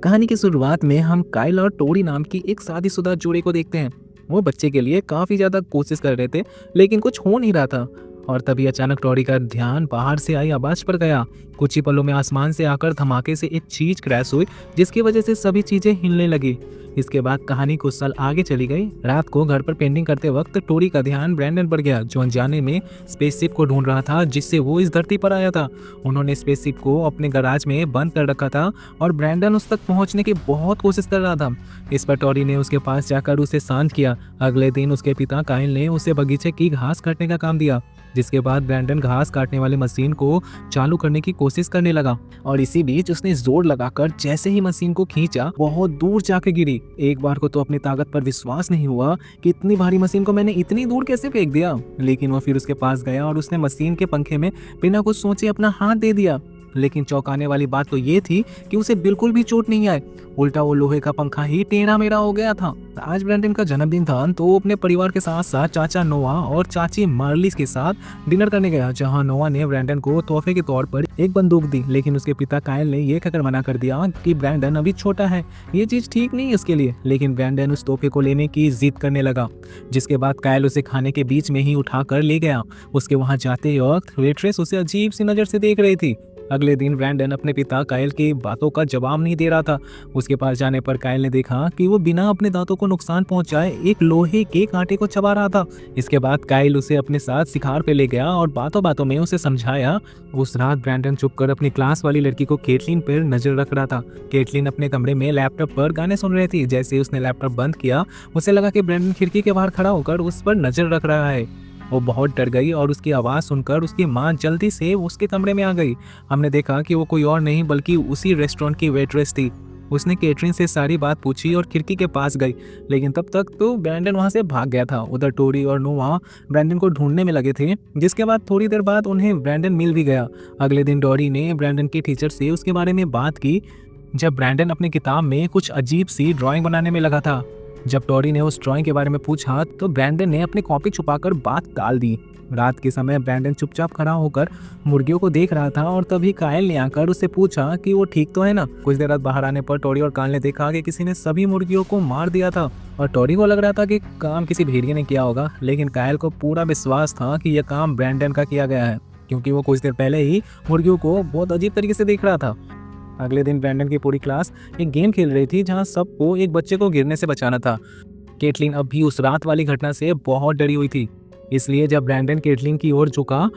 कहानी की शुरुआत में हम काइल और टोरी नाम की एक शादीशुदा जोड़े को देखते हैं। वो बच्चे के लिए काफी ज्यादा कोशिश कर रहे थे, लेकिन कुछ हो नहीं रहा था। और तभी अचानक टोरी का ध्यान बाहर से आई आवाज पर गया। कुछ ही पलों में आसमान से आकर धमाके से एक चीज क्रैश हुई, जिसकी वजह से सभी चीजें हिलने लगी। इसके बाद कहानी कुछ साल आगे चली गई। रात को घर पर पेंटिंग करते वक्त टोरी का ध्यान ब्रैंडन पर गया, जो अनजाने में स्पेसशिप को ढूंढ रहा था जिससे वो इस धरती पर आया था। उन्होंने स्पेसशिप को अपने गैराज में बंद कर रखा था और ब्रैंडन उस तक पहुंचने की बहुत कोशिश कर रहा था। इस पर टोरी ने उसके पास जाकर उसे शांत किया। अगले दिन उसके पिता काइल ने उसे बगीचे की घास काटने का काम दिया, जिसके बाद ब्रैंडन घास काटने वाली मशीन को चालू करने की कोशिश करने लगा। और इसी बीच उसने जोर लगाकर जैसे ही मशीन को खींचा, बहुत दूर जाके गिरी। एक बार को तो अपनी ताकत पर विश्वास नहीं हुआ कि इतनी भारी मशीन को मैंने इतनी दूर कैसे फेंक दिया। लेकिन वो फिर उसके पास गया और उसने मशीन के पंखे में बिना कुछ सोचे अपना हाथ दे दिया। लेकिन चौंकाने वाली बात तो ये थी कि उसे बिल्कुल भी चोट नहीं आई, उल्टा वो लोहे का पंखा ही टेढ़ा मेढ़ा हो गया था। आज ब्रैंडन का जन्मदिन था, तो वो अपने परिवार के साथ साथ चाचा नोआ और चाची मार्लिस के साथ डिनर करने गया, जहां नोआ ने ब्रैंडन को तोहफे के तौर पर एक बंदूक दी। लेकिन उसके पिता काइल ने यह कहकर मना कर दिया कि ब्रैंडन अभी छोटा है, ये चीज ठीक नहीं है उसके लिए। लेकिन ब्रैंडन उस तोहफे को लेने की जिद करने लगा, जिसके बाद काइल उसे खाने के बीच में ही उठा कर ले गया। उसके वहां जाते वक्त वेट्रेस उसे अजीब सी नजर से देख रही थी। अगले दिन ब्रैंडन अपने पिता काइल की बातों का जवाब नहीं दे रहा था। उसके पास जाने पर काइल ने देखा कि वो बिना अपने दांतों को नुकसान पहुंचाए एक लोहे के कांटे को चबा रहा था। इसके बाद काइल उसे अपने साथ शिकार पे ले गया और बातों बातों में उसे समझाया। उस रात ब्रैंडन चुपकर अपनी क्लास वाली लड़की को केटलिन पर नजर रख रहा था। केटलिन अपने कमरे में लैपटॉप पर गाने सुन रही थी। जैसे उसने लैपटॉप बंद किया, उसे लगा कि ब्रैंडन खिड़की के बाहर खड़ा होकर उस पर नजर रख रहा है। वो बहुत डर गई और उसकी आवाज़ सुनकर उसकी माँ जल्दी से उसके कमरे में आ गई। हमने देखा कि वो कोई और नहीं बल्कि उसी रेस्टोरेंट की वेट्रेस थी। उसने केटरिन से सारी बात पूछी और खिड़की के पास गई, लेकिन तब तक तो ब्रैंडन वहाँ से भाग गया था। उधर टोरी और नोआ ब्रैंडन को ढूंढने में लगे थे, जिसके बाद थोड़ी देर बाद उन्हें ब्रैंडन मिल भी गया। अगले दिन टोरी ने ब्रैंडन के टीचर से उसके बारे में बात की, जब ब्रैंडन अपनी किताब में कुछ अजीब सी ड्राइंग बनाने में लगा था। जब टोरी ने उस ड्राइंग के बारे में पूछा तो ब्रैंडन ने अपनी कॉपी छुपाकर बात टाल दी। रात के समय ब्रैंडन चुपचाप खड़ा होकर मुर्गियों को देख रहा था और तभी काइल ने आकर उससे पूछा कि वो ठीक तो है ना। कुछ देर बाद बाहर आने पर टोरी और काइल ने देखा कि किसी ने सभी मुर्गियों को मार दिया था और टोरी को लग रहा था कि काम किसी भेड़िए ने किया होगा, लेकिन काइल को पूरा विश्वास था कि यह काम ब्रैंडन का किया गया है, क्योंकि वो कुछ देर पहले ही मुर्गियों को बहुत अजीब तरीके से देख रहा था। अगले दिन ब्रैंडन की पूरी क्लास एक गेम खेल रही थी, जहां सबको एक बच्चे को गिरने से बचाना था। केटलिन अब भी उस रात वाली घटना से बहुत डरी हुई थी, इसलिए जब ब्रैंडन केटलिन की ओर झुका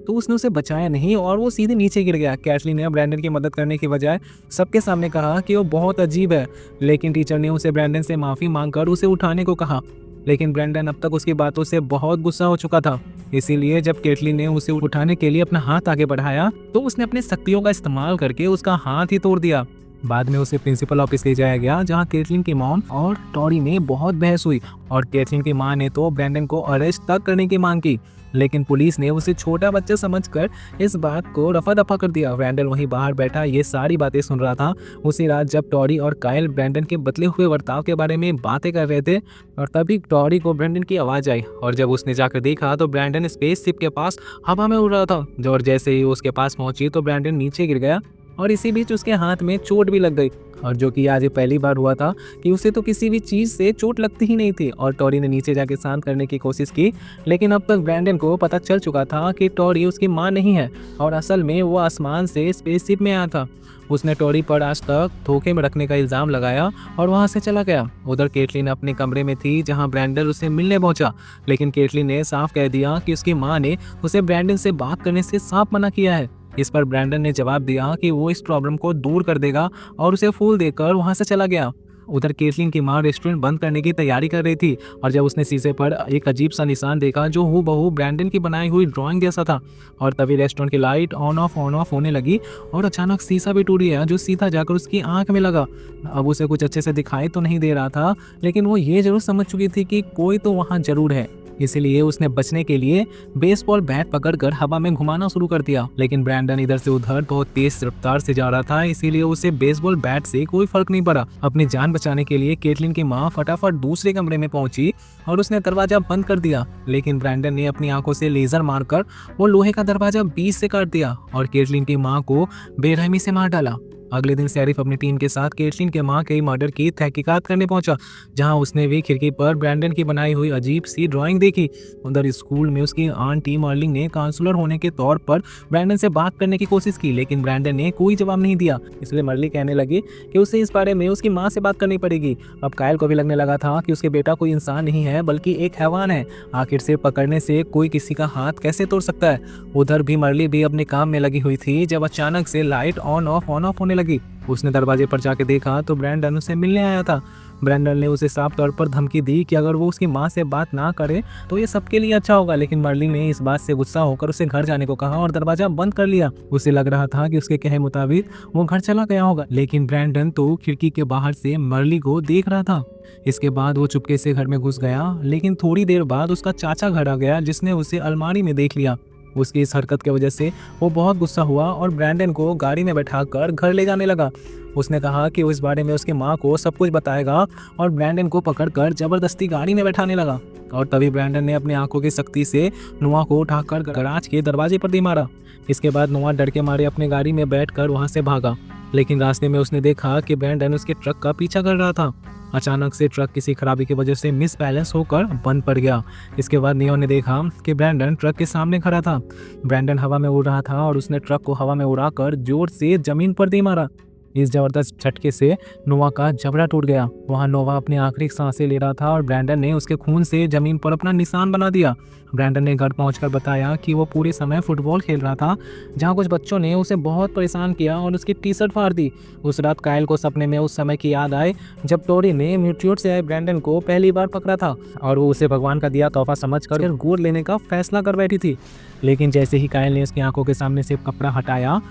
तो उसने उसे बचाया नहीं और वो सीधे नीचे गिर गया। केटलिन ने ब्रैंडन की मदद करने की बजाय सबके सामने कहा कि वो बहुत अजीब है, लेकिन टीचर ने उसे ब्रैंडन से माफ़ी मांगकर उसे उठाने को कहा। लेकिन ब्रैंडन अब तक उसकी बातों से बहुत गुस्सा हो चुका था, इसीलिए जब केटलिन ने उसे उठाने के लिए अपना हाथ आगे बढ़ाया तो उसने अपनी शक्तियों का इस्तेमाल करके उसका हाथ ही तोड़ दिया। बाद में उसे प्रिंसिपल ऑफिस ले जाया गया, जहां केटलिन की मॉम और टोरी में बहुत बहस हुई और केटलिन की मां ने तो ब्रैंडन को अरेस्ट तक करने की मांग की, लेकिन पुलिस ने उसे छोटा बच्चा समझकर इस बात को रफा दफा कर दिया। ब्रैंडन वहीं बाहर बैठा ये सारी बातें सुन रहा था। उसी रात जब टोरी और काइल ब्रैंडन के बदले हुए बर्ताव के बारे में बातें कर रहे थे और तभी टोरी को ब्रैंडन की आवाज़ आई और जब उसने जाकर देखा तो ब्रैंडन स्पेसशिप के पास हवा में उड़ रहा था। और जैसे ही उसके पास पहुंची तो ब्रैंडन नीचे गिर गया और इसी बीच उसके हाथ में चोट भी लग गई, और जो कि आज पहली बार हुआ था कि उसे तो किसी भी चीज़ से चोट लगती ही नहीं थी। और टोरी ने नीचे जाके शांत करने की कोशिश की, लेकिन अब तक ब्रैंडन को पता चल चुका था कि टोरी उसकी मां नहीं है और असल में वो आसमान से स्पेसशिप में आया था। उसने टोरी पर आज तक धोखे में रखने का इल्ज़ाम लगाया और वहाँ से चला गया। उधर केटलिन अपने कमरे में थी, जहाँ ब्रैंडन उसे मिलने पहुंचा, लेकिन केटलिन ने साफ कह दिया कि उसकी माँ ने उसे ब्रैंडन से बात करने से साफ मना किया है। इस पर ब्रैंडन ने जवाब दिया कि वो इस प्रॉब्लम को दूर कर देगा और उसे फूल देकर वहां से चला गया। उधर केटलिन की मां रेस्टोरेंट बंद करने की तैयारी कर रही थी और जब उसने शीशे पर एक अजीब सा निशान देखा जो हूबहू ब्रैंडन की बनाई हुई ड्राइंग जैसा था, और तभी रेस्टोरेंट की लाइट ऑन ऑफ होने लगी और अचानक शीशा भी टूट गया जो सीधा जाकर उसकी आंख में लगा। अब उसे कुछ अच्छे से दिखाई तो नहीं दे रहा था, लेकिन वो ये जरूर समझ चुकी थी कि कोई तो वहाँ जरूर है। इसीलिए उसने बचने के लिए बेसबॉल बैट पकड़कर हवा में घुमाना शुरू कर दिया, लेकिन ब्रैंडन इधर से उधर बहुत तेज रफ्तार से जा रहा था, इसीलिए उसे बेसबॉल बैट से कोई फर्क नहीं पड़ा। अपनी जान बचाने के लिए केटलिन की मां फटाफट दूसरे कमरे में पहुंची और उसने दरवाजा बंद कर दिया, लेकिन ब्रैंडन ने अपनी आंखों से लेजर मारकर वो लोहे का दरवाजा बीच से काट दिया और केटलिन की मां को बेरहमी से मार डाला। अगले दिन शेरिफ अपनी टीम के साथ केटलिन के मां के मर्डर की तहकीकात करने पहुंचा, जहां उसने भी खिड़की पर ब्रैंडन की बनाई हुई अजीब सी ड्राइंग देखी। उधर स्कूल में उसकी आंटी मर्लिंग ने काउंसलर होने के तौर पर ब्रैंडन से बात करने की कोशिश की, लेकिन ब्रैंडन ने कोई जवाब नहीं दिया। इसलिए मर्लिंग कहने लगी कि उसे इस बारे में उसकी माँ से बात करनी पड़ेगी। अब कायल को भी लगने लगा था कि उसके बेटा कोई इंसान नहीं है बल्कि एक हैवान है। आखिर से पकड़ने से कोई किसी का हाथ कैसे तोड़ सकता है। उधर भी मर्ली भी अपने काम में लगी हुई थी जब अचानक से लाइट ऑन ऑफ होने लगी। उसने दरवाजे पर जाके देखा तो ब्रैंडन उसे मिलने आया था। ब्रैंडन ने उसे साफ तौर पर धमकी दी कि अगर वो उसकी माँ से बात ना करे तो ये सबके लिए अच्छा होगा, लेकिन मर्लिन ने इस बात से गुस्सा होकर उसे घर जाने को कहा और दरवाजा बंद कर लिया। उसे लग रहा था कि उसके कहे मुताबिक वो घर चला गया होगा, लेकिन ब्रैंडन तो खिड़की के बाहर से मर्ली को देख रहा था। इसके बाद वो चुपके से घर में घुस गया, लेकिन थोड़ी देर बाद उसका चाचा घर आ गया, जिसने उसे अलमारी में देख लिया। उसकी इस हरकत की वजह से वो बहुत गुस्सा हुआ और ब्रैंडन को गाड़ी में बैठाकर घर ले जाने लगा। उसने कहा कि वो इस बारे में उसकी माँ को सब कुछ बताएगा और ब्रैंडन को पकड़कर जबरदस्ती गाड़ी में बैठाने लगा। और तभी ब्रैंडन ने अपनी आंखों की सख्ती से नोआ को उठाकर गराज के दरवाजे पर दे मारा। इसके बाद नोआ डर के मारे अपनी गाड़ी में बैठकर वहां से भागा, लेकिन रास्ते में उसने देखा कि ब्रैंडन उसके ट्रक का पीछा कर रहा था। अचानक से ट्रक किसी खराबी की वजह से मिसबैलेंस होकर बंद पड़ गया। इसके बाद नियो ने देखा कि ब्रैंडन ट्रक के सामने खड़ा था। ब्रैंडन हवा में उड़ रहा था और उसने ट्रक को हवा में उड़ाकर जोर से जमीन पर दे मारा। इस जबरदस्त झटके से नोवा का जबड़ा टूट गया। वहां नोवा अपनी आखिरी सांसें ले रहा था और ब्रैंडन ने उसके खून से जमीन पर अपना निशान बना दिया। ब्रैंडन ने घर पहुंचकर बताया कि वो पूरे समय फुटबॉल खेल रहा था, जहां कुछ बच्चों ने उसे बहुत परेशान किया और उसकी टी शर्ट फाड़ दी। उस रात कायल को सपने में उस समय की याद आई जब टोरी ने म्यूट्यूट से आए ब्रैंडन को पहली बार पकड़ा था और वो उसे भगवान का दिया तोहफा समझकर गोद लेने का फैसला कर बैठी थी। लेकिन जैसे ही कायल ने उसकी आंखों के सामने से कपड़ा हटाया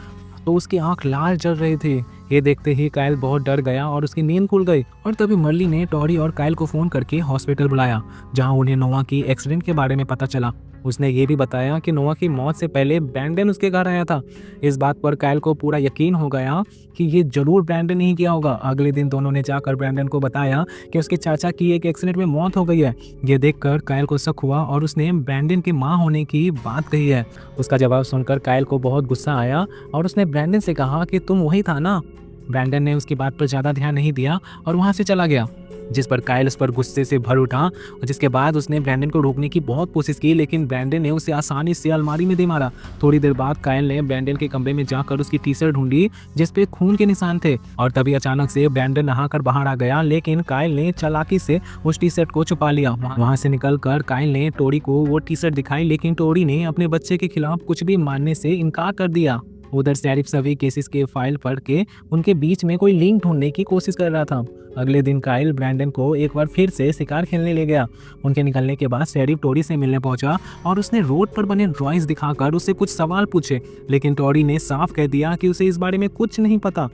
तो उसकी आंख लाल जल रही थी। ये देखते ही कायल बहुत डर गया और उसकी नींद खुल गई। और तभी मर्ली ने टॉरी और कायल को फोन करके हॉस्पिटल बुलाया, जहां उन्हें नोआ की एक्सीडेंट के बारे में पता चला। उसने ये भी बताया कि नोआ की मौत से पहले ब्रैंडन उसके घर आया था। इस बात पर कायल को पूरा यकीन हो गया कि ये जरूर ब्रैंडन ही किया होगा। अगले दिन दोनों ने जाकर ब्रैंडन को बताया कि उसके चाचा की एक एक्सीडेंट में मौत हो गई है। ये देखकर कायल को शक हुआ और उसने ब्रैंडन की माँ होने की बात कही है। उसका जवाब सुनकर कायल को बहुत गुस्सा आया और उसने ब्रैंडन से कहा कि तुम वही था ना। ब्रैंडन ने उसकी बात पर ज़्यादा ध्यान नहीं दिया और वहाँ से चला गया, जिस पर कायल उस पर गुस्से से भर उठा और जिसके बाद उसने ब्रैंडन को रोकने की बहुत कोशिश की, लेकिन ब्रैंडन ने उसे आसानी से अलमारी में दे मारा। थोड़ी देर बाद कायल ने ब्रैंडन के कमरे में जाकर उसकी टी शर्ट ढूंढी जिस पे खून के निशान थे और तभी अचानक से ब्रैंडन नहाकर बाहर आ गया, लेकिन कायल ने चालाकी से उस टी शर्ट को छुपा लिया। वहां से निकलकर कायल ने टोरी को वो टी शर्ट दिखाई, लेकिन टोरी ने अपने बच्चे के खिलाफ कुछ भी मानने से इनकार कर दिया। उधर शेरिफ सभी केसेस के फाइल पढ़ के उनके बीच में कोई लिंक ढूंढने की कोशिश कर रहा था। अगले दिन कायल ब्रैंडन को एक बार फिर से शिकार खेलने ले गया। उनके निकलने के बाद शेरिफ टोरी से मिलने पहुंचा और उसने रोड पर बने ड्राइंग्स दिखाकर उससे कुछ सवाल पूछे, लेकिन टोरी ने साफ कह दिया कि उसे इस बारे में कुछ नहीं पता।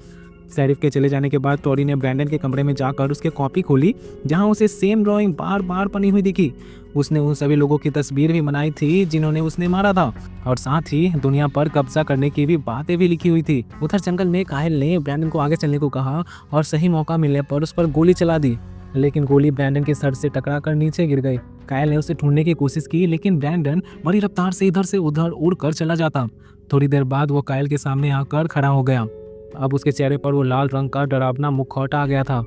शेरिफ के चले जाने के बाद टोरी ने ब्रैंडन के कमरे में जाकर उसके कॉपी खोली, जहां उसे सेम ड्राइंग बार बार बनी हुई दिखी। उसने उन सभी लोगों की तस्वीर भी बनाई थी जिन्होंने उसने मारा था और साथ ही दुनिया पर कब्जा करने की भी बातें भी लिखी हुई थी। उधर जंगल में कायल ने ब्रैंडन को आगे चलने को कहा और सही मौका मिलने पर उस पर गोली चला दी, लेकिन गोली ब्रैंडन के सर से टकराकर नीचे गिर गई। कायल ने उसे ढूंढने की कोशिश की, लेकिन ब्रैंडन बड़ी रफ्तार से इधर से उधर उड़कर चला जाता। थोड़ी देर बाद वो कायल के सामने आकर खड़ा हो गया। अब उसके चेहरे पर वो लाल रंग का डरावना मुखौटा आ गया था।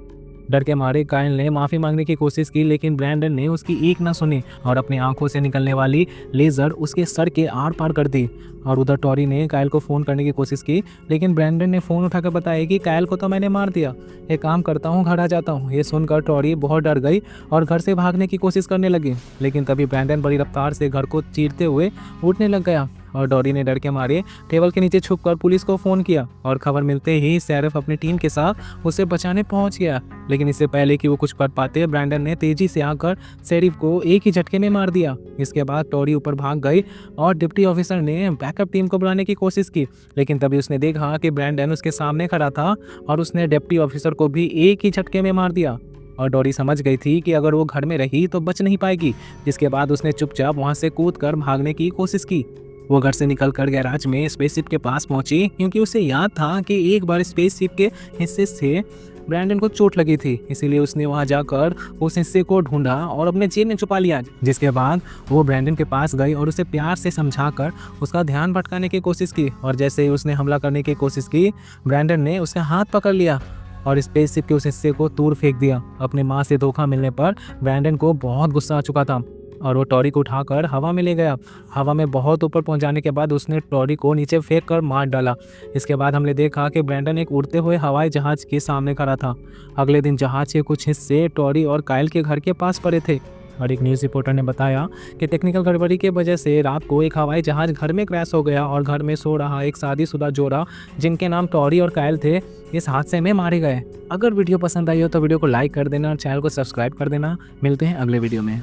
डर के मारे कायल ने माफ़ी मांगने की कोशिश की, लेकिन ब्रैंडन ने उसकी एक न सुनी और अपनी आंखों से निकलने वाली लेज़र उसके सर के आर पार कर दी। और उधर टोरी ने कायल को फ़ोन करने की कोशिश की, लेकिन ब्रैंडन ने फ़ोन उठाकर बताया कि कायल को तो मैंने मार दिया, एक काम करता हूँ घर आ जाता हूँ। ये सुनकर टोरी बहुत डर गई और घर से भागने की कोशिश करने लगी, लेकिन तभी ब्रैंडन बड़ी रफ्तार से घर को चीरते हुए उठने लग गया और टोरी ने डर के मारे टेबल के नीचे छुपकर पुलिस को फ़ोन किया और खबर मिलते ही शेरिफ अपनी टीम के साथ उसे बचाने पहुंच गया। लेकिन इससे पहले कि वो कुछ कर पाते, ब्रैंडन ने तेजी से आकर शेरिफ को एक ही झटके में मार दिया। इसके बाद टोरी ऊपर भाग गई और डिप्टी ऑफिसर ने बैकअप टीम को बुलाने की कोशिश की, लेकिन तभी उसने देखा कि ब्रैंडन उसके सामने खड़ा था और उसने डिप्टी ऑफिसर को भी एक ही झटके में मार दिया। और टोरी समझ गई थी कि अगर वो घर में रही तो बच नहीं पाएगी, जिसके बाद उसने चुपचाप वहाँ से कूदकर भागने की कोशिश की। वो घर से निकलकर गैराज में स्पेसशिप के पास पहुंची, क्योंकि उसे याद था कि एक बार स्पेसशिप के हिस्से से ब्रैंडन को चोट लगी थी, इसीलिए उसने वहां जाकर उस हिस्से को ढूंढा और अपने जेब में छुपा लिया। जिसके बाद वो ब्रैंडन के पास गई और उसे प्यार से समझाकर उसका ध्यान भटकाने की कोशिश की, और जैसे ही उसने हमला करने की कोशिश की, ब्रैंडन ने उसका हाथ पकड़ लिया और स्पेसशिप के उस हिस्से को दूर फेंक दिया। अपने माँ से धोखा मिलने पर ब्रैंडन को बहुत गुस्सा आ चुका था और वो टॉरी को उठाकर हवा में ले गया। हवा में बहुत ऊपर पहुंचाने के बाद उसने टॉरी को नीचे फेंक कर मार डाला। इसके बाद हमने देखा कि ब्रैंडन एक उड़ते हुए हवाई जहाज के सामने खड़ा था। अगले दिन जहाज के कुछ हिस्से टॉरी और काइल के घर के पास पड़े थे और एक न्यूज़ रिपोर्टर ने बताया कि टेक्निकल गड़बड़ी की वजह से रात को एक हवाई जहाज घर में क्रैश हो गया और घर में सो रहा एक शादीशुदा जोड़ा जिनके नाम टॉरी और काइल थे, इस हादसे में मारे गए। अगर वीडियो पसंद आई हो तो वीडियो को लाइक कर देना और चैनल को सब्सक्राइब कर देना। मिलते हैं अगले वीडियो में।